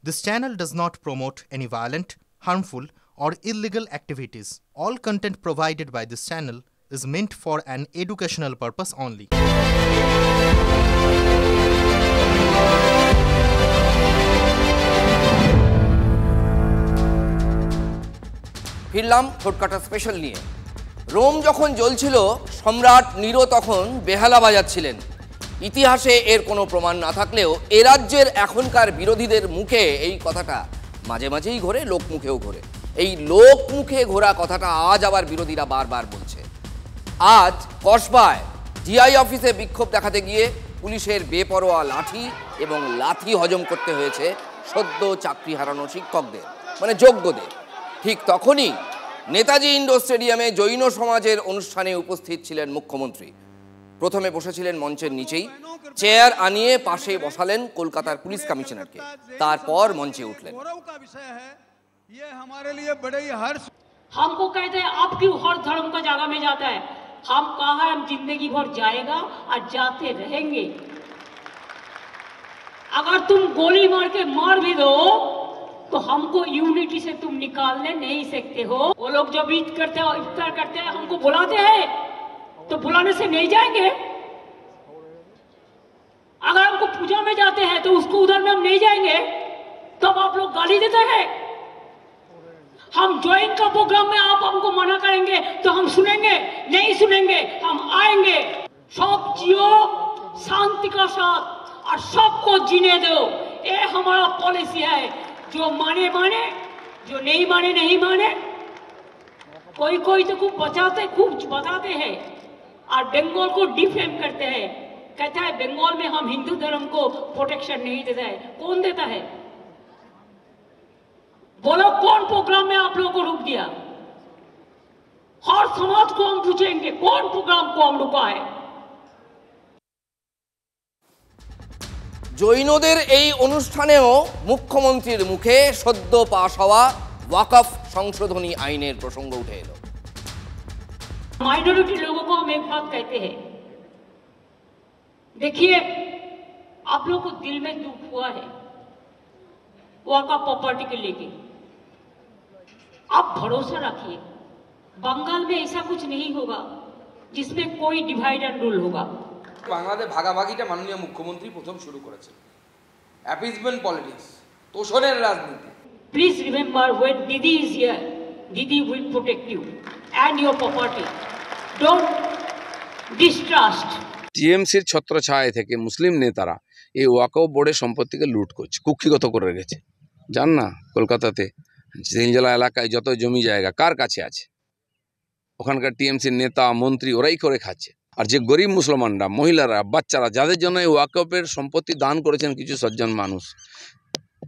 This channel does not promote any violent, harmful, or illegal activities. All content provided by this channel is meant for an educational purpose only. ফিরলাম ঠোটকাটা special নিয়ে। Rome যখন জ্বলছিল, সম্রাট Nero তখন বেহালা বাজাচ্ছিলেন। ইতিহাসে এর কোনো প্রমাণ না থাকলেও এ রাজ্যের এখনকার বিরোধীদের মুখে এই কথাটা মাঝে মাঝেই ঘোরে, লোকমুখেও ঘোরে। এই লোকমুখে ঘোরা কথাটা আজ আবার বিরোধীরা বারবার বলছে। আজ কসবায় জিআই অফিসে বিক্ষোভ দেখাতে গিয়ে পুলিশের বেপরোয়া লাঠি এবং লাথি হজম করতে হয়েছে সদ্য চাকরি হারানো শিক্ষকদের, মানে যোগ্যদের। ঠিক তখনই নেতাজি ইন্ডোর স্টেডিয়ামে জৈন সমাজের অনুষ্ঠানে উপস্থিত ছিলেন মুখ্যমন্ত্রী। প্রথমে বসেছিলেন মঞ্চের নিচেই, চেয়ার আনিয়ে পাশে বসালেন কলকাতার পুলিশ কমিশনারকে, তারপর মঞ্চে উঠলেন। हमको कहते हैं आप क्यों हर धर्म का जगह में जाता है? हम कहा है हम जिंदगी भर जाएगा और जाते रहेंगे। अगर तुम गोली मार के मार भी दो तो हमको यूनिटी से तुम निकालने नहीं सकते हो। वो लोग जब ईद करते हैं, इफ्तार करते हैं, हमको बुलाते हैं तो बुलाने से नहीं जाएंगे। अगर हमको पूजा में जाते हैं तो उसको उधर में हम नहीं जाएंगे, तब आप लोग गाली देते हैं। हम ज्वाइन का प्रोग्राम में आप हमको मना करेंगे तो हम सुनेंगे नहीं? सुनेंगे, हम आएंगे। सब जियो शांति का साथ और सबको जीने दो, ये हमारा पॉलिसी है। जो माने माने, जो नहीं माने नहीं माने। कोई कोई तो खूब बताते हैं और बंगाल को डिफेम करते हैं, कहता है बंगाल में हम हिंदू धर्म को प्रोटेक्शन नहीं देता है। कौन देता है? बोलो कौन प्रोग्राम में आप लोगों को रुक दिया? हर समाज को हम पूछेंगे कौन प्रोग्राम को हम रुका है। জৈনদের এই অনুষ্ঠানেও মুখ্যমন্ত্রীর মুখে সদ্য পাশ হওয়া ওয়াকফ সংশোধনী আইনের প্রসঙ্গ উঠে এলো। माइनॉरिटी लोगों को हम एक बात कहते हैं, देखिए आप लोगों को दिल में दुख हुआ है वक़्फ़ प्रॉपर्टी के लेके, आप भरोसा रखिए बंगाल में ऐसा कुछ नहीं होगा जिसमें कोई डिवाइड एंड रूल होगा। বাংলাদেশ ভাগাভাগিটা মাননীয় মুখ্যমন্ত্রী প্রথম শুরু করেছেন। অ্যাপিজমেন্ট পলিটিক্স, তোষণের রাজনীতি। Please remember when Didi is here, Didi will protect you and your property. Don't distrust. টিএমসির ছত্রছায়ায় থেকে মুসলিম নেতারা এই ওয়াকফ বোর্ডের সম্পত্তিকে লুট করছে, কুক্ষিগত করে রেখেছে। জান না কলকাতাতে তিনজলা এলাকায় যত জমি জায়গা কার কাছে আছে, ওখানকার টিএমসির নেতা মন্ত্রী ওরাই করে খাচ্ছে। আর যে গরিব মুসলমানরা, মহিলারা, বাচ্চারা, যাদের জন্য এই ওয়াকফের সম্পত্তি দান করেছেন কিছু সজ্জন মানুষ,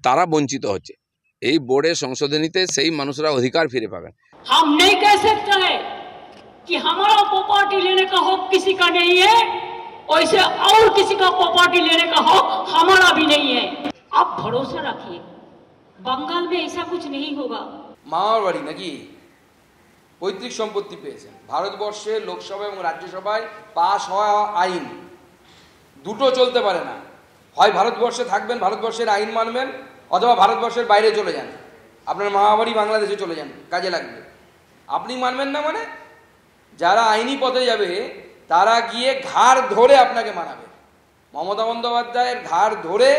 তারা বঞ্চিত হচ্ছে। এই বোর্ডের সংশোধনীতে সেই মানুষরা অধিকার ফিরে পাবেন। हम नहीं कह सकते हैं कि हमारा प्रॉपर्टी लेने का हक किसी का नहीं है, वैसे और किसी का प्रॉपर्टी लेने का हक हमारा भी नहीं है। आप भरोसा रखिए बंगाल में ऐसा कुछ नहीं होगा। মামার বাড়ি নাকি পৈতৃক সম্পত্তি পেয়েছেন। ভারতবর্ষের লোকসভা এবং রাজ্যসভায় পাশ হওয়া আইন দুটো চলতে পারে না, হয় ভারতবর্ষে থাকবেন, ভারতবর্ষের আইন মানবেন, অথবা ভারতবর্ষের বাইরে চলে যান, আপনার মামা বাড়ি বাংলাদেশে চলে যান, কাজে লাগবে। আপনি মানবেন না মানে যারা আইনি পথে যাবে তারা গিয়ে ঘাড় ধরে আপনাকে মানাবে। মমতা বন্দ্যোপাধ্যায়ের ঘাড় ধরে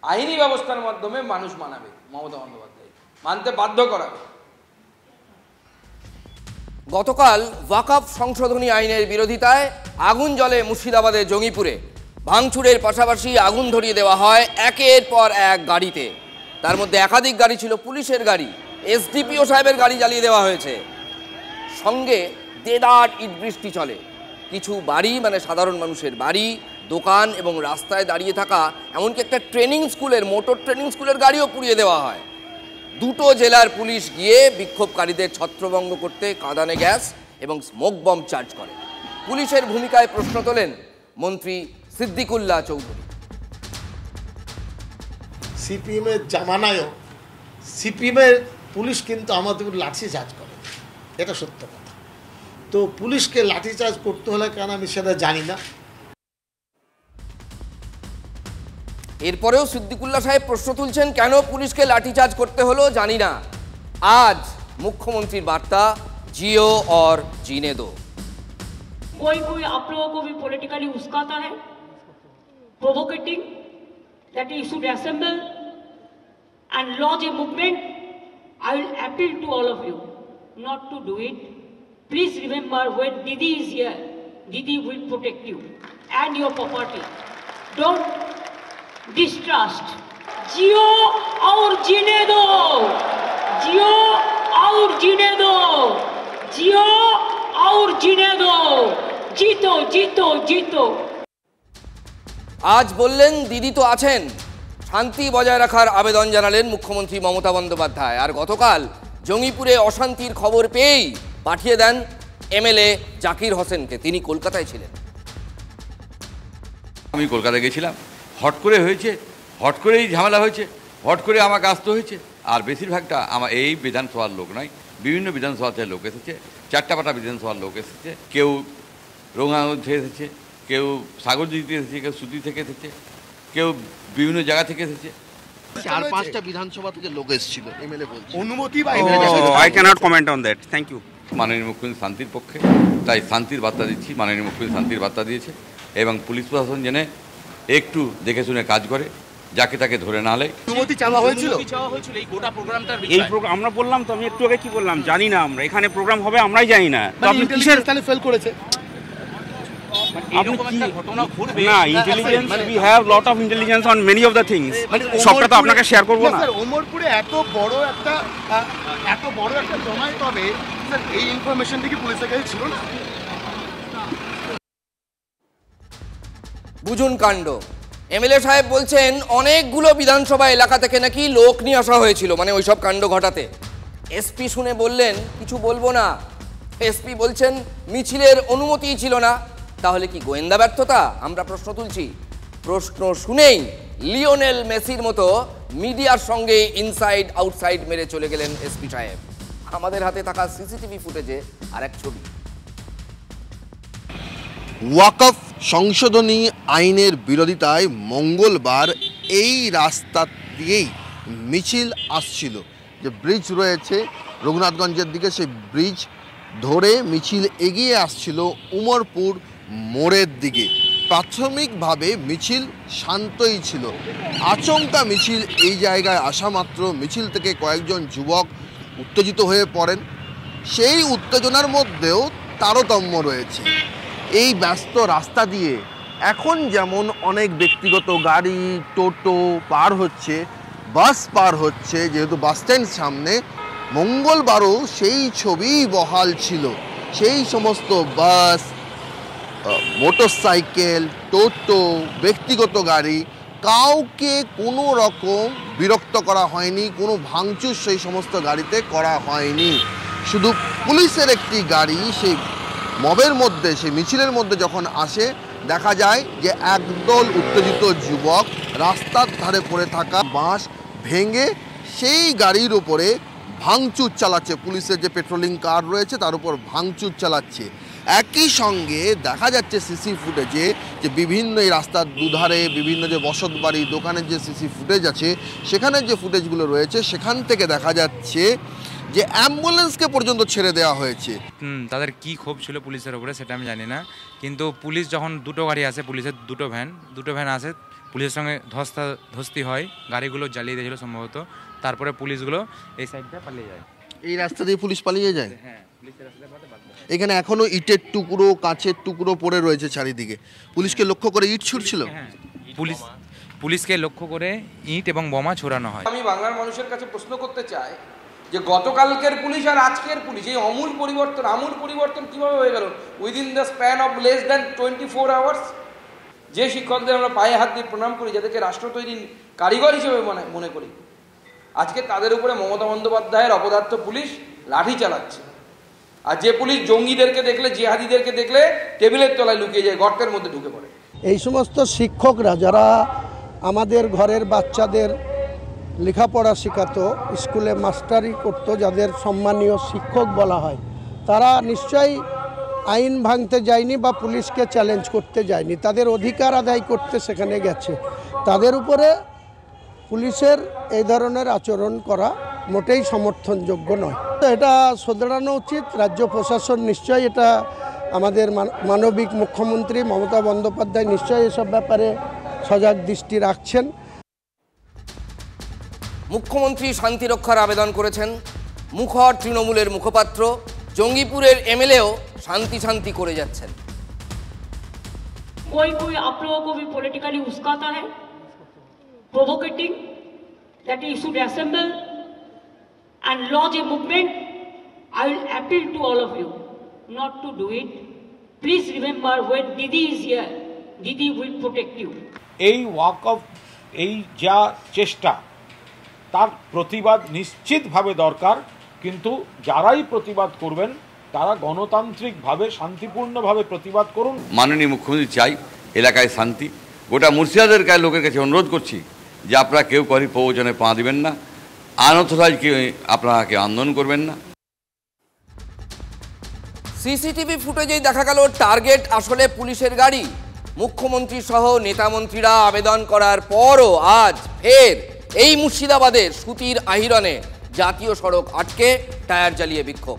আইনি ব্যবস্থার মাধ্যমে মানুষ মানাবে, মমতা বন্দ্যোপাধ্যায় মানতে বাধ্য করাবে। গতকাল ওয়াকফ সংশোধনী আইনের বিরোধিতায় আগুন জ্বলে মুর্শিদাবাদের জঙ্গিপুরে। ভাঙচুরের পাশাপাশি আগুন ধরিয়ে দেওয়া হয় একের পর এক গাড়িতে। তার মধ্যে একাধিক গাড়ি ছিল পুলিশের গাড়ি, এসডিপিও সাহেবের গাড়ি জ্বালিয়ে দেওয়া হয়েছে। সঙ্গে দেদার ইট বৃষ্টি চলে। কিছু বাড়ি, মানে সাধারণ মানুষের বাড়ি, দোকান এবং রাস্তায় দাঁড়িয়ে থাকা এমনকি একটা ট্রেনিং স্কুলের, মোটর ট্রেনিং স্কুলের গাড়িও পুড়িয়ে দেওয়া হয়। দুটো জেলার পুলিশ গিয়ে বিক্ষোভকারীদের ছত্রভঙ্গ করতে কাঁদানে গ্যাস এবং স্মোক বম্ব চার্জ করে। পুলিশের ভূমিকায় প্রশ্ন তোলেন মন্ত্রী সিদ্দিকুল্লাহ চৌধুরী। সিপিএমের জামানায়ও সিপিএমের পুলিশ কিন্তু আমাদের লাঠিচার্জ করে, এটা সত্য কথা। তো পুলিশকে লাঠিচার্জ করতে হলে কেন আমি সেটা জানি না। এরপরেও সিদ্দিকুল্লাহ সাহেব প্রশ্ন তুলছেন, কেন পুলিশকে লাঠিচার্জ করতে হলো জানি না। আজ মুখ্যমন্ত্রীর বার্তা, जियो और जीने दो। कोई कोई आप लोगों को भी पॉलिटिकली उस्काता है, प्रोवोकेटिंग that you should assemble and lodge a movement. I will appeal to all of you not to do it. Please remember, when Didi is here, Didi will protect you and your property. Don't distrust. जियो और जीने दो, जियो और जीने दो, जियो और जीने दो, जीतो जीतो जीतो। আজ বললেন দিদি তো আছেন, শান্তি বজায় রাখার আবেদন জানালেন মুখ্যমন্ত্রী মমতা বন্দ্যোপাধ্যায়। আর গতকাল জঙ্গিপুরে অশান্তির খবর পেয়েই পাঠিয়ে দেন এমএলএ জাকির হোসেনকে, তিনি কলকাতায় ছিলেন। আমি কলকাতায় গেছিলাম, হট করে হয়েছে, হট করেই ঝামেলা হয়েছে, হট করে আমাকে আসতে হয়েছে। আর বেশিরভাগটা আমার এই বিধানসভার লোক নয়, বিভিন্ন বিধানসভা থেকে লোক এসেছে, 4টা বিধানসভার লোক এসেছে, কেউ রঙাগঞ্জ থেকে এসেছে, কেউ সাগরদিঘি থেকে এসেছে, কেউ সুতি থেকে এসেছে, কেউ বিভিন্ন জায়গা থেকে এসেছে। 4-5টা বিধানসভা থেকে লোক এসেছিল, এমএলএ বলছে অনুমতি বা I cannot comment on that. Thank you. মাননীয় মুখ্যমন্ত্রী শান্তির পক্ষে, তাই শান্তির বার্তা দিচ্ছি। মাননীয় মুখ্যমন্ত্রী শান্তির বার্তা দিয়েছে এবং পুলিশ প্রশাসন জেনে একটু দেখে শুনে কাজ করে, যাকে তাকে ধরে না নেয়। অনুমতি চাওয়া হয়েছিল এই গোটা প্রোগ্রামটার বিষয়ে। এই প্রোগ্রাম আমরা বললাম তো, আমি একটু আগে কি বললাম, জানি না আমরা এখানে প্রোগ্রাম হবে আমরাই জানি না। তো আপনি কিসের তাহলে ফেল করেছে? আপনি কি ঘটনা ঘটবে না, intelligence, we have lot of intelligence on many of the things. সবটা তো আপনাকে শেয়ার করব না। স্যার ওমরপুরে এত বড় একটা জমায়েত হবে, স্যার এই ইনফরমেশন কি পুলিশের কাছে ছিল না? বুঝুন কাণ্ড। এমএলএ সাহেব বলছেন অনেকগুলো বিধানসভা এলাকা থেকে নাকি লোক নিয়ে আসা হয়েছিল, মানে ওইসব কাণ্ড ঘটাতে। এসপি শুনে বললেন কিছু বলবো না। এসপি বলছেন মিছিলের অনুমতিই ছিল না। তাহলে কি গোয়েন্দা ব্যর্থতা? আমরা প্রশ্ন তুলছি। প্রশ্ন শুনেই লিওনেল মেসির মতো মিডিয়ার সঙ্গে ইনসাইড আউটসাইড মেরে চলে গেলেন এসপি সাহেব। আমাদের হাতে থাকা সিসিটিভি ফুটেজে আর এক ছবি। ওয়াকফ সংশোধনী আইনের বিরোধিতায় মঙ্গলবার এই রাস্তা দিয়েই মিছিল আসছিল। যে ব্রিজ রয়েছে রঘুনাথগঞ্জের দিকে, সেই ব্রিজ ধরে মিছিল এগিয়ে আসছিল উমরপুর মোড়ের দিকে। প্রাথমিকভাবে মিছিল শান্তই ছিল। আচমকা মিছিল এই জায়গায় আসা মাত্র মিছিল থেকে কয়েকজন যুবক উত্তেজিত হয়ে পড়েন। সেই উত্তেজনার মধ্যেও তারতম্য রয়েছে। এই ব্যস্ত রাস্তা দিয়ে এখন যেমন অনেক ব্যক্তিগত গাড়ি, টোটো পার হচ্ছে, বাস পার হচ্ছে, যেহেতু বাস স্ট্যান্ড সামনে, মঙ্গলবারও সেই ছবিই বহাল ছিল। সেই সমস্ত বাস, মোটরসাইকেল, টোটো, ব্যক্তিগত গাড়ি, কাউকে কোনো রকম বিরক্ত করা হয়নি, কোনো ভাঙচুর সেই সমস্ত গাড়িতে করা হয়নি। শুধু পুলিশের একটি গাড়ি সেই মবের মধ্যে, সেই মিছিলের মধ্যে যখন আসে, দেখা যায় যে একদল উত্তেজিত যুবক রাস্তার ধারে পড়ে থাকা বাঁশ ভেঙে সেই গাড়ির উপরে ভাঙচুর চালাচ্ছে। পুলিশের যে পেট্রোলিং কার রয়েছে তার উপর ভাঙচুর চালাচ্ছে। একই সঙ্গে দেখা যাচ্ছে সিসি ফুটেজে যে বিভিন্ন এই রাস্তার দুধারে বিভিন্ন যে বসত বাড়ি, দোকানের যে সিসি ফুটেজ আছে, সেখানের যে ফুটেজগুলো রয়েছে, সেখান থেকে দেখা যাচ্ছে যে অ্যাম্বুলেন্সকে পর্যন্ত ছেড়ে দেওয়া হয়েছে। তাদের কি ক্ষোভ ছিল পুলিশের উপরে সেটা আমি জানি না, কিন্তু পুলিশ যখন দুটো গাড়ি আসে, পুলিশের দুটো ভ্যান আসে, পুলিশের সঙ্গে ধস্তি হয়, গাড়িগুলো জ্বালিয়ে দিয়েছিল সম্ভবত। তারপরে পুলিশগুলো এই সাইডটা পালিয়ে যায়। এই রাস্তা দিয়ে পুলিশ পালিয়ে যায়? হ্যাঁ, পুলিশের রাস্তায় এখানে এখনো ইটের টুকরো, কাঁচের টুকরো পড়ে রয়েছে চারিদিকে। পুলিশকে লক্ষ্য করে ইট ছুড়ছিল। হ্যাঁ, পুলিশকে লক্ষ্য করে ইট এবং বোমা ছোড়ানো হয়। আমি বাংলার মানুষের কাছে প্রশ্ন করতে চাই যে গতকালকের পুলিশ আর আজকের পুলিশ, এই আমূল পরিবর্তন কিভাবে হয়ে গেল within the span of less than 24 hours? যে শিক্ষকদের আমরা পায়ে হাত দিয়ে প্রণাম করি, যাদেরকে রাষ্ট্র তৈরির কারিগর হিসেবে মনে করি, আজকে তাদের উপরে মমতা বন্দ্যোপাধ্যায়ের অপদার্থ পুলিশ লাঠি চালাচ্ছে। আর যে পুলিশ জঙ্গিদেরকে দেখলে, জিহাদিদেরকে দেখলে টেবিলের তলায় লুকিয়ে যায়, গর্তের মধ্যে ঢুকে পড়ে। এই সমস্ত শিক্ষকরা যারা আমাদের ঘরের বাচ্চাদের লেখাপড়া শেখাতো, স্কুলে মাস্টারি করতো, যাদের সম্মানীয় শিক্ষক বলা হয়, তারা নিশ্চয়ই আইন ভাঙতে যায়নি বা পুলিশকে চ্যালেঞ্জ করতে যায়নি, তাদের অধিকার আদায় করতে সেখানে গেছে। তাদের উপরে পুলিশের এই ধরনের আচরণ করা মোটেই সমর্থনযোগ্য নয়। এটা শোধরানো উচিত। রাজ্য প্রশাসন নিশ্চয়ই এটা, আমাদের মানবিক মুখ্যমন্ত্রী মমতা বন্দ্যোপাধ্যায় নিশ্চয়ই এসব ব্যাপারে সজাগ দৃষ্টি রাখছেন। মুখ্যমন্ত্রী শান্তি রক্ষার আবেদন করেছেন। মুখর তৃণমূলের মুখপাত্র, জঙ্গিপুরের এমএলএও শান্তি শান্তি করে যাচ্ছেন। कोई कोई आप लोगों को भी पॉलिटिकली उस्काता है, प्रोवोकेटिंग that he should assemble and lodge a movement. I will appeal to all of you not to do it. Please remember, when Didi is here, Didi will protect you. এই ওয়াক অফ, এই যা চেষ্টা, তার প্রতিবাদ নিশ্চিতভাবে দরকার, কিন্তু যারাই প্রতিবাদ করবেন তারা গণতান্ত্রিকভাবে শান্তিপূর্ণভাবে প্রতিবাদ করুন। মাননীয় মুখ্যমন্ত্রী চাই এলাকায় শান্তি। গোটা মুর্শিদাবাদের লোকের কাছে অনুরোধ করছি যে আপনারা কেউ করি প্রয়োজনে পা দিবেন না, আনঅথরাইজ কেউ আপনারা কেউ আন্দোলন করবেন না। সিসিটিভি ফুটেজেই দেখা গেল টার্গেট আসলে পুলিশের গাড়ি। মুখ্যমন্ত্রী সহ নেতামন্ত্রীরা আবেদন করার পরও আজ ফের এই মুর্শিদাবাদের সুতির আহিরনে জাতীয় সড়ক আটকে টায়ার জ্বালিয়ে বিক্ষোভ।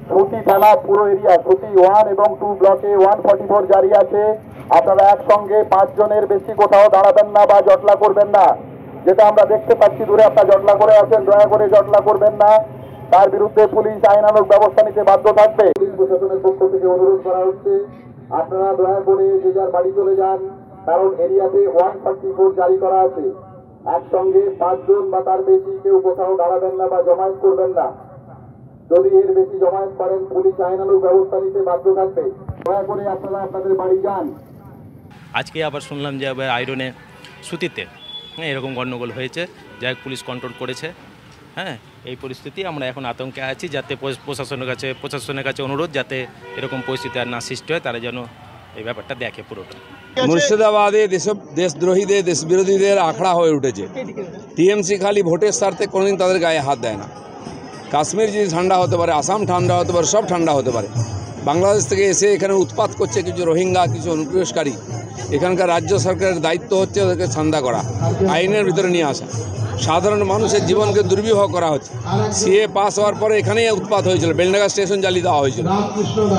সুতি থানা পুরো এরিয়া, সুতি 1 এবং 2 ব্লকে 144 জারি আছে। আপনারা একসঙ্গে 5 জনের বেশি কোথাও দাঁড়াবেন না বা জটলা করবেন না। যেটা আমরা দেখতে পাচ্ছি দূরে আপনারা জটলা করে আছেন, দয়া করে জটলা করবেন না। তার বিরুদ্ধে পুলিশ আইনানুগ ব্যবস্থা নিতে বাধ্য থাকবে। পুলিশ প্রশাসনের পক্ষ থেকে অনুরোধ করা হচ্ছে আপনারা দয়া করে যে যার বাড়ি চলে যান, কারণ এরিয়াতে 144 জারি করা আছে। একসঙ্গে 5 জন বা তার বেশি কেউ কোথাও দাঁড়াবেন না বা জমায়েত করবেন না। যদি এর বেশি জমায়েত করেন পুলিশ আইনানুগ ব্যবস্থা নিতে বাধ্য থাকবে। দয়া করে আপনারা আপনাদের বাড়ি যান। আজকে আবার শুনলাম যে আইরনে সুতিতে এরকম গণ্ডগোল হয়েছে, যাই পুলিশ কন্ট্রোল করেছে। এই পরিস্থিতি আমরা এখন আতঙ্কে আছি, যাতে প্রশাসনের কাছে অনুরোধ যাতে এরকম পরিস্থিতি আর না সৃষ্টি হয়, তারা যেন এই ব্যাপারটা দেখে পুরোটা। মুর্শিদাবাদে দেশদ্রোহীদের, দেশ বিরোধীদের আখড়া হয়ে উঠেছে। টিএমসি খালি ভোটের স্বার্থে কোনোদিন তাদের গায়ে হাত দেয় না। কাশ্মীর যদি ঠান্ডা হতে পারে, আসাম ঠান্ডা হতে পারে, সব ঠান্ডা হতে পারে। বাংলাদেশ থেকে এসে এখানে উৎপাত করছে কিছু রোহিঙ্গা, কিছু অনুপ্রবেশকারী। এখানকার রাজ্য সরকারের দায়িত্ব হচ্ছে ওদেরকে ঠান্ডা করা, আইনের ভিতরে নিয়ে আসা। সাধারণ মানুষের জীবনকে দুর্বিবহ করা হচ্ছে। সিএ পাস হওয়ার পরে এখানেই উৎপাত হয়েছিল, বেলডাঙ্গা স্টেশন জ্বালিয়ে দেওয়া হয়েছিল,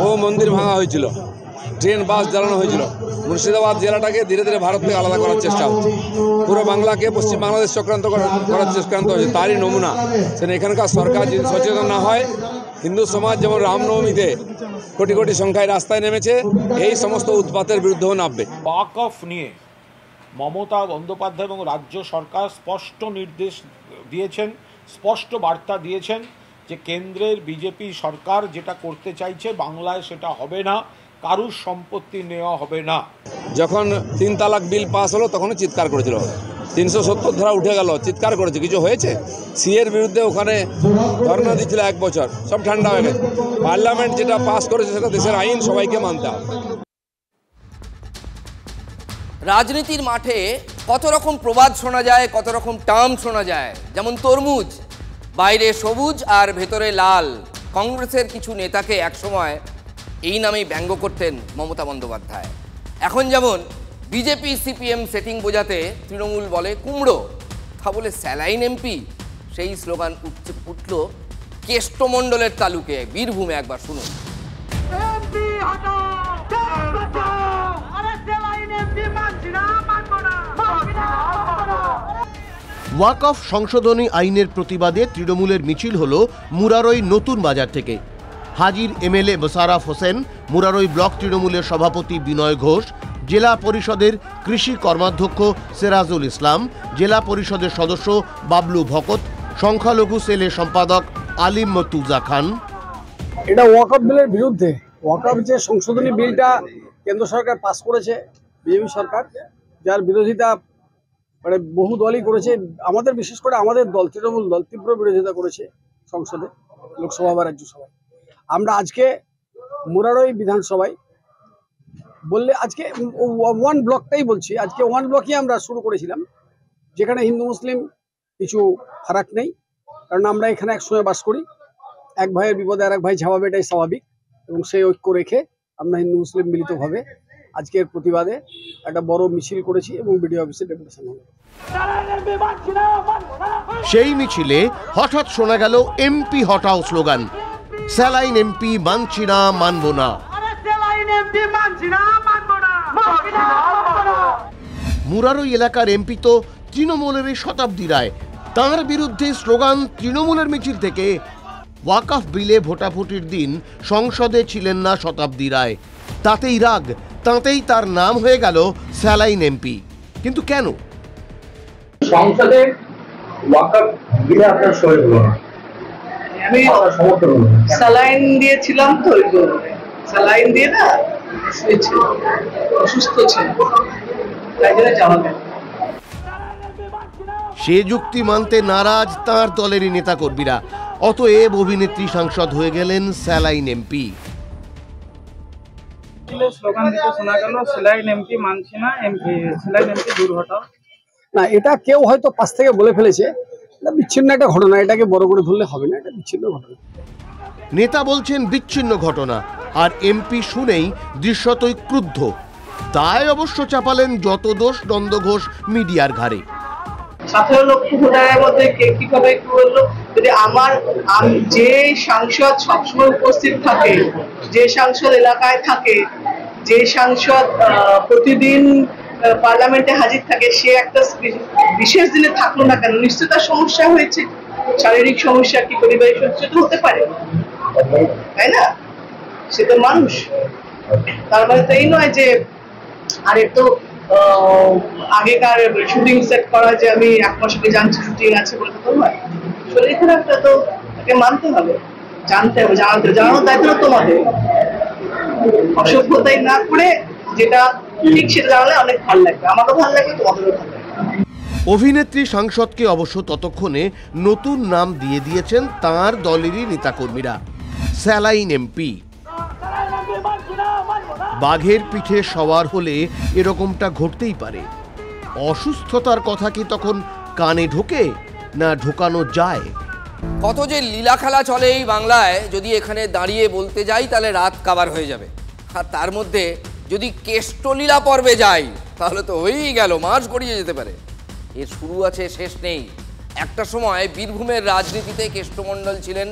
ও মন্দির ভাঙা হয়েছিল, ট্রেন বাস জ্বালানো হয়েছিল। মুর্শিদাবাদ জেলাটাকে ধীরে ধীরে ভারত থেকে আলাদা করার চেষ্টা হচ্ছে। পুরো বাংলাকে পশ্চিম বাংলাদেশ চক্রান্ত করার চক্রান্ত হচ্ছে, তারই নমুনা। সেটা এখানকার সরকার যদি সচেতন না হয়, হিন্দু সমাজ যেমন রামনবমীতে কোটি কোটি সংখ্যায় রাস্তায় নেমেছে, এই সমস্ত উৎপাতের বিরুদ্ধেও নামবে। ওয়াক অফ নিয়ে মমতা বন্দ্যোপাধ্যায় এবং রাজ্য সরকার স্পষ্ট নির্দেশ দিয়েছেন, স্পষ্ট বার্তা দিয়েছেন যে কেন্দ্রের বিজেপি সরকার যেটা করতে চাইছে বাংলায় সেটা হবে না, কারুর সম্পত্তি নেওয়া হবে না। যখন 3 তালাক বিল পাস হলো তখনও চিৎকার করেছিল, 370 ধারা উঠে গেল, চিৎকার করেছে, কিছু হয়েছে? সিএর বিরুদ্ধে ওখানে ধর্ণা দিচ্ছিল 1 বছর, সব ঠান্ডা হয়ে গেছে। পার্লামেন্ট যেটা পাস করেছে সেটা দেশের আইন, সবাইকে মানতে হবে। রাজনীতির মাঠে কত রকম প্রবাদ শোনা যায়, কত রকম টার্ম শোনা যায়। যেমন তরমুজ, বাইরে সবুজ আর ভেতরে লাল। কংগ্রেসের কিছু নেতাকে একসময় এই নামেই ব্যঙ্গ করতেন মমতা বন্দ্যোপাধ্যায়। এখন যেমন বিজেপি সিপিএম সেটিং বোঝাতে তৃণমূল বলে কুমড়ো, তা বলে স্যালাইন এমপি। সেই স্লোগান উঠল কেষ্টমণ্ডলের তালুকে বীরভূমে। একবার শুনুন। ওয়াকফ সংশোধনী আইনের প্রতিবাদে তৃণমূলের মিছিল হল মুরারই নতুন বাজার থেকে। হাজির এমএলএ মোশাররফ হোসেন, মুরারই ব্লক তৃণমূলের সভাপতি বিনয় ঘোষ, জেলা পরিষদের কৃষি কর্মাধ্যক্ষ সেরাজুল ইসলাম, জেলা পরিষদের সদস্য বাবলু ভকত, সংখ্যালঘু সেলের সম্পাদক আলিম মর্তুজা খান। এটা ওয়াকফ বিলের বিরুদ্ধে। ওয়াকফ যে সংশোধনী বিলটা কেন্দ্র সরকার পাস করেছে, বিজেপি সরকার, যার বিরোধিতা মানে বহু দলই করেছে। আমাদের বিশেষ করে আমাদের দল তৃণমূল দল তীব্র বিরোধিতা করেছে সংসদে, লোকসভা বা রাজ্যসভায়। আমরা আজকে মুরারই বিধানসভায় বললে আজকে 1 ব্লকটাই বলছি, আজকে 1 ব্লকই আমরা শুরু করেছিলাম, যেখানে হিন্দু মুসলিম কিছু ফারাক নেই, কারণ আমরা এখানে একসঙ্গে বাস করি। এক ভাইয়ের বিপদে আর এক ভাই ঝামাবে, এটাই স্বাভাবিক। এবং সেই ঐক্য রেখে আমরা হিন্দু মুসলিম মিলিতভাবে আজকের প্রতিবাদে একটা বড় মিছিল করেছি এবং বিডিও অফিসে ডেপুটেশন হলো। সেই মিছিলে হঠাৎ শোনা গেল এমপি হটাও স্লোগান। স্যালাইন এমপি মানছি না, মানব না। মুরারই এলাকার এমপি তো তৃণমূলের শতাব্দী রায়, তাঁর বিরুদ্ধে স্লোগান তৃণমূলের মিছিল থেকে। ওয়াকফ বিলে ভোটাভুটির দিন সংসদে ছিলেন না শতাব্দী রায়, তাতেই রাগ, তাতেই তার নাম হয়ে গেল স্যালাইন এমপি। কিন্তু কেন? সংসদে ওয়াকফ বিলে আপনার সই হলো না, আমি সমর্থন হলো, স্যালাইন দিয়েছিলাম তো, স্যালাইন দিয়ে না শুয়েছিল, অসুস্থ ছিল, তাই জন্য যাওয়া গেল। সে যুক্তি মানতে নারাজ তাঁর দলেরই নেতাকর্মীরা। অতএব অভিনেত্রী সাংসদ হয়ে গেলেন স্যালাইন এমপি। স্লোগান দিতে শোনা গেল স্যালাইন এমপি মানছি না, স্যালাইন এমপি দূর হটাও। না, এটা কেউ হয়তো পাশ থেকে বলে ফেলেছে, বিচ্ছিন্ন একটা ঘটনা, এটাকে বড় করে ধরলে হবে না, এটা বিচ্ছিন্ন ঘটনা। নেতা বলছেন বিচ্ছিন্ন ঘটনা, আর এমপি শুনেই দৃশ্যতই ক্রুদ্ধ। তাই অবশ্য চাপালেন যত দোষ নন্দ ঘোষ মিডিয়ার ঘাড়ে। 17 লক্ষ ভোটারের মধ্যে কে কিভাবে কি বললো? যদি যে সাংসদ সবসময় উপস্থিত থাকে, যে সাংসদ এলাকায় থাকে, যে সাংসদ প্রতিদিন পার্লামেন্টে হাজির থাকে, সে একটা বিশেষ দিনে থাকলো না কেন? নিশ্চয়ই তার সমস্যা হয়েছে, শারীরিক সমস্যা কি পারিবারিক সমস্যা তো হতে পারে, তাই না? সে তো মানুষ। তার মানে তো এই নয় যে আর একটু আগেকার শুটিং সেট করা, যে আমি 1 মাস আগে জানছি শুটিং আছে বলে তো নয়। শরীর খারাপটা তো তাকে মানতে হবে, জানতে হবে, জানানোর দায়িত্ব তোমাদের। অসভ্যতাই না করে যেটা ঠিক সেটা জানালে অনেক ভালো লাগবে, আমারও ভালো লাগবে, তোমাদেরও ভালো লাগবে। অভিনেত্রী সাংসদকে অবশ্য ততক্ষণে নতুন নাম দিয়ে দিয়েছেন তাঁর দলেরই নেতাকর্মীরা, স্যালাইন এমপি। বাঘের পিঠে সওয়ার হলে এরকমটা ঘটতেই পারে। অসুস্থতার কথা কি তখন কানে ঢোকে, না ঢোকানো যায়? কত যে লীলা খেলা চলে এই বাংলায়, যদি এখানে দাঁড়িয়ে বলতে যাই তাহলে রাত কাবার হয়ে যাবে। আর তার মধ্যে যদি কেষ্টলীলা পর্বে যাই তাহলে তো হয়েই গেল, মাস গড়িয়ে যেতে পারে। এর শুরু আছে, শেষ নেই। একটা সময় বীরভূমের রাজনীতিতে কেষ্টমণ্ডল ছিলেন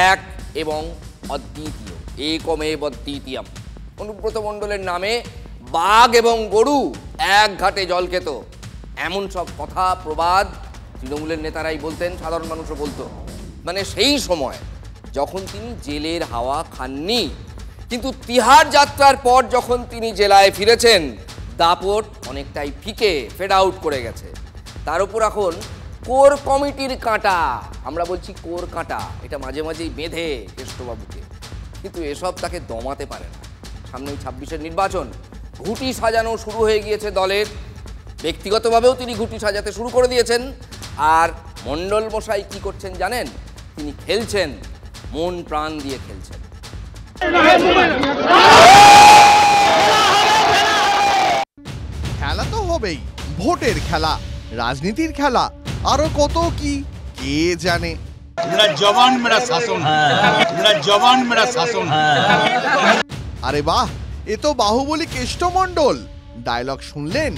এক এবং অদ্বিতীয়, একমেব অদ্বিতীয়ম। অনুব্রত মণ্ডলের নামে বাঘ এবং গরু এক ঘাটে জল খেত, এমন সব কথা প্রবাদ তৃণমূলের নেতারাই বলতেন, সাধারণ মানুষও বলতো। মানে সেই সময় যখন তিনি জেলের হাওয়া খাননি, কিন্তু তিহার যাত্রার পর যখন তিনি জেলায় ফিরেছেন, দাপট অনেকটাই ফিকে, ফেড আউট করে গেছে। তার উপর এখন কোর কমিটির কাঁটা, আমরা বলছি কোর কাঁটা, এটা মাঝে মাঝেই বেঁধে কেষ্টবাবুকে। কিন্তু এসব তাকে দমাতে পারে না। সামনেই 26-এর নির্বাচন, ঘুঁটি সাজানো শুরু হয়ে গিয়েছে দলের। ব্যক্তিগতভাবেও তিনি ঘুঁটি সাজাতে শুরু করে দিয়েছেন। আর মণ্ডল মশাই কি করছেন জানেন? তিনি খেলছেন, মন প্রাণ দিয়ে খেলছেন। খেলা তো হবেই, ভোটের খেলা, রাজনীতির খেলা, আরো কত কি কে জানে। मेरा जवान मेरा शासन है, मेरा जवान मेरा शासन है। আরে বাহ, এ তো বাহুবলী কেষ্টমণ্ডল। ডায়লগ শুনলেন?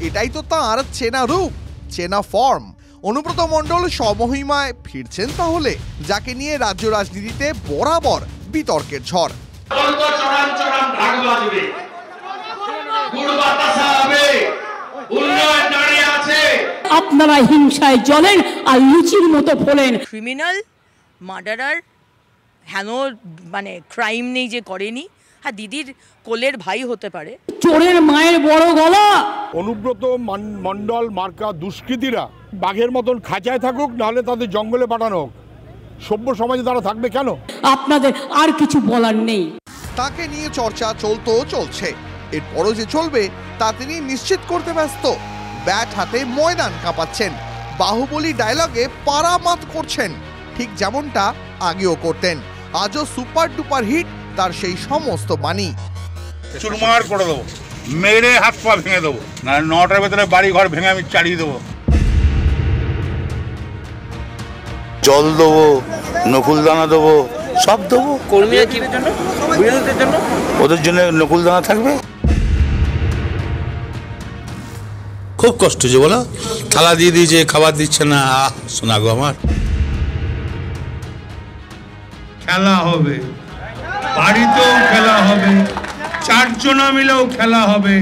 এটাই তো তাঁর চেনা রূপ, চেনা ফর্ম। অনুব্রত মণ্ডল সমহিমায় ফিরছেন তাহলে, যাকে নিয়ে রাজ্য রাজনীতিতে বরাবর বিতর্কের ঝড়। আপনারা হিংসায় জ্বলেন আর লুচির মতো ফোলেন। ক্রিমিনাল, মার্ডারার, হেন মানে ক্রাইম নেই যে করেনি। হ্যাঁ, দিদির কোলের ভাই হতে পারে। চোরের মায়ের বড় গলা। অনুব্রত মণ্ডল মার্কা দুষ্কৃতীরা বাঘের মতন খাঁচায় থাকুক, নাহলে তাদের জঙ্গলে পাঠানো হোক। সভ্য সমাজে তারা থাকবে কেন? আপনাদের আর কিছু বলার নেই। তাকে নিয়ে চর্চা চলছে, এরপরও যে চলবে তা তিনি নিশ্চিত করতে ব্যস্ত। ব্যাট হাতে ময়দান কাঁপাচ্ছেন, বাহুবলী ডায়লগে পারামাত করছেন, ঠিক যেমনটা আগেও করতেন। আজও সুপার ডুপার হিট তার সেই সমস্ত বাণী। চুরমার করে দেবো, মেরে হাত পা ভেঙে দেবো, না 9টার ভেতরে বাড়ি ঘর ভেঙে আমি চালিয়ে দেবো। জল দেবো, নকুলদানা দেবো, সব দেবো। কর্মীরা কি জন্য? বিরোধীদের জন্য, ওদের জন্য নকুলদানা থাকবে। খুব কষ্ট হচ্ছে বলো, থালা দিয়ে দিয়েছে, খাবার দিচ্ছে না। শোনা গো আমার, খেলা হবে, বাড়িতেও খেলা হবে, চারজনা মিলেও খেলা হবে,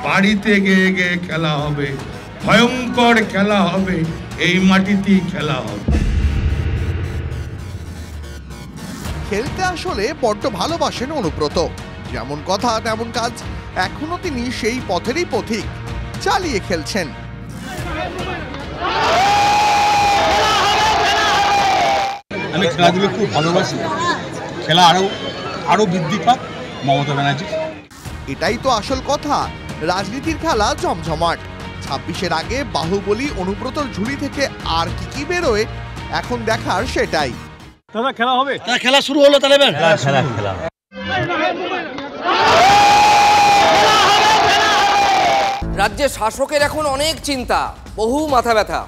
বাড়িতে গিয়ে গিয়ে খেলা হবে, ভয়ঙ্কর খেলা হবে, এই মাটিতেই খেলা হবে। খেলতে আসলে বড্ড ভালোবাসেন অনুব্রত, যেমন কথা তেমন কাজ। এখনো তিনি সেই পথেরই পথিক, চালিয়ে খেলছেন। আমি খেলাধুলো খুব ভালোবাসি, খেলা আরো বৃদ্ধি পাক মমতা ব্যানার্জি। এটাই তো আসল কথা, রাজনীতির খেলা জমজমাট। 26-এর আগে বাহুবলী অনুব্রতর ঝুলি থেকে আর কি বেরোয় এখন দেখার সেটাই। দাদা খেলা হবে, খেলা শুরু হলো তাহলে। খেলা রাজ্যের শাসকের এখন অনেক চিন্তা, বহু মাথা ব্যথা,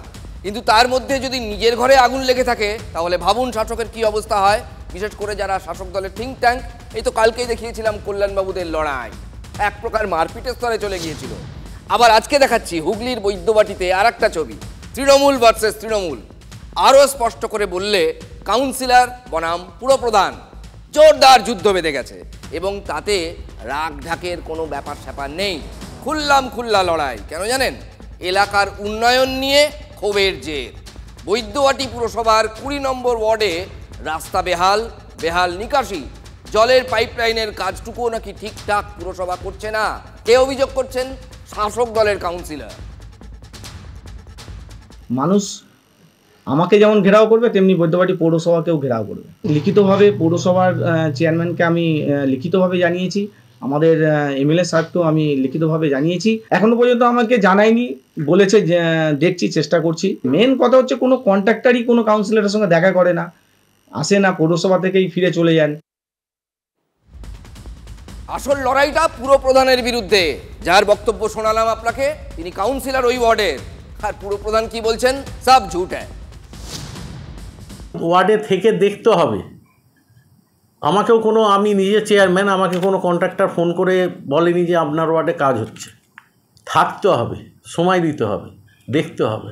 কিন্তু তার মধ্যে যদি নিজের ঘরে আগুন লেগে থাকে তাহলে ভাবুন শাসকের কি অবস্থা হয়, বিশেষ করে যারা শাসক দলের থিঙ্ক ট্যাঙ্ক। এই তো কালকেই দেখিয়েছিলাম কল্যাণবাবুদের লড়াই, এক প্রকার মারপিটের স্তরে চলে গিয়েছিল। আবার আজকে দেখাচ্ছি হুগলির বৈদ্যবাটিতে আর একটা ছবি, তৃণমূল ভার্সেস তৃণমূল। আরও স্পষ্ট করে বললে কাউন্সিলর বনাম পুরপ্রধান, জোরদার যুদ্ধ বেঁধে গেছে এবং তাতে রাগ ঢাকের কোনো ব্যাপার স্যাপার নেই। খুল্লা লড়াই। কেন জানেন? এলাকার উন্নয়ন নিয়ে ক্ষোভের জের। বৈদ্যবাটি পুরসভার 20 নম্বর ওয়ার্ডে রাস্তা বেহাল নিকাশি, জলের পাইপলাইনের কাজটুকুও নাকি ঠিকঠাক পুরসভা করছে না। কে অভিযোগ করছেন? শাসক দলের কাউন্সিলর। মানুষ আমাকে যেমন ঘেরাও করবে তেমনি বৈদ্যবাটি পৌরসভাকেও ঘেরাও করবে। লিখিতভাবে পৌরসভার চেয়ারম্যানকে আমি লিখিতভাবে জানিয়েছি, আমাদের এমএলএ সাহেবকেও আমি লিখিতভাবে জানিয়েছি। এখনো পর্যন্ত আমাকে জানায়নি, বলেছে দেখছি, চেষ্টা করছি। মেন কথা হচ্ছে কোনো কন্ট্রাক্টরই কোনো কাউন্সিলরের সঙ্গে দেখা করে না, আসে না, পৌরসভা থেকেই ফিরে চলে যান। আসল লড়াইটা পুরপ্রধানের বিরুদ্ধে, যার বক্তব্য শোনালাম আপনাকে, তিনি কাউন্সিলর ওই ওয়ার্ডের। আর পুরপ্রধান কি বলছেন? সব ঝুট হ্যায়। ওয়ার্ডে থেকে দেখতে হবে। আমাকেও কোনো, আমি নিজে চেয়ারম্যান, আমাকে কোনো কন্ট্রাক্টর ফোন করে বলেনি যে আপনার ওয়ার্ডে কাজ হচ্ছে। থাকতে হবে, সময় দিতে হবে, দেখতে হবে।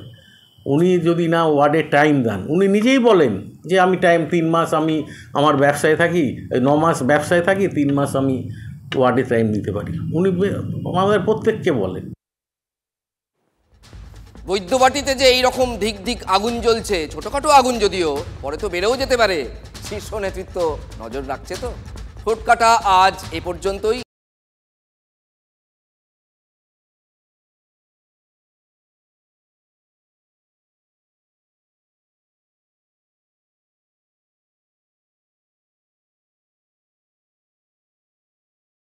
উনি যদি না ওয়ার্ডে টাইম দেন, উনি নিজেই বলেন যে আমি টাইম 3 মাস আমি আমার ব্যবসায় থাকি, 9 মাস ব্যবসায় থাকি, 3 মাস আমি ওয়ার্ডে টাইম দিতে পারি। উনি আমাদের প্রত্যেককে বলেন। বৈদ্যবাটিতে যে এইরকম ধিক আগুন জ্বলছে, ছোটখাটো আগুন যদিও, পরে তো বেড়েও যেতে পারে, শীর্ষ নেতৃত্ব নজর রাখছে তো। ঠোঁটকাটা আজ এ পর্যন্তই।